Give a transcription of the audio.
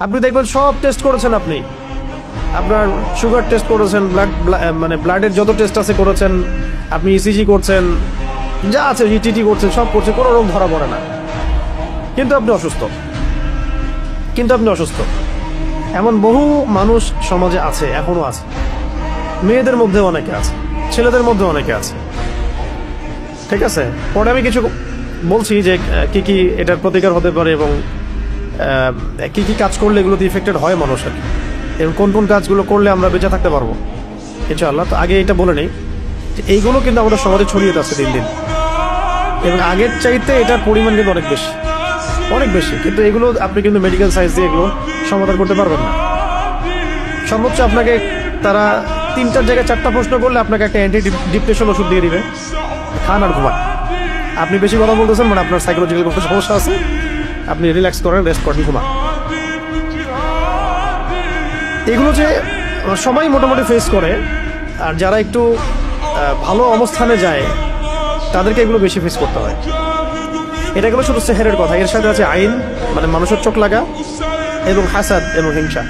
আপনি দেখবেন সব টেস্ট করেছেন, আপনি আপনার সুগার টেস্ট করেছেন, মানে ব্লাডের যত টেস্ট আছে করেছেন, আপনি ইসিজি করছেন, যা আছে ইটিটি করছেন, সব করছেন, কোনো রোগ ধরা পড়ে না, কিন্তু আপনি অসুস্থ। এমন বহু মানুষ সমাজে আছে, এখনো আছে, মেয়েদের মধ্যে অনেকে আছে, ছেলেদের মধ্যে অনেকে আছে। ঠিক আছে, পরে আমি কিছু বলছি যে কি কি এটার প্রতিকার হতে পারে এবং কি কি কাজ করলে এগুলোতে ইফেক্টেড হয় মানুষের, এবং কোন কোন কাজগুলো করলে আমরা বেঁচে থাকতে পারবো ইনশাআল্লাহ। তো আগে এটা বলে নেই যে এইগুলো কিন্তু আমাদের সমাজে ছড়িয়ে যাচ্ছে দিন দিন, এবং আগের চাইতে এটার পরিমাণ কিন্তু অনেক বেশি, কিন্তু এগুলো আপনি কিন্তু মেডিকেল সায়েন্স দিয়ে এগুলো সমাধান করতে পারবেন না। সর্বোচ্চ আপনাকে তারা 3-4 জায়গায় 4টা প্রশ্ন করলে আপনাকে একটা অ্যান্টি ডিপ্রেশন ওষুধ দিয়ে দিবে, খান আর ঘুমান। আপনি বেশি কথা বলতেছেন, মানে আপনার সাইকোলজিক্যাল কোনো সমস্যা আছে, আপনি রিল্যাক্স করেন, রেস্ট করেন, ঘুমান। এগুলো যে সবাই মোটামুটি ফেস করে, আর যারা একটু ভালো অবস্থানে যায় তাদেরকে এগুলো বেশি ফেস করতে হয়। এটা গেলো শুধু সেহেরের কথা, এর সাথে আছে আইন, মানে মানুষের চোখ লাগা, এবং হাসাদ এবং হিংসা।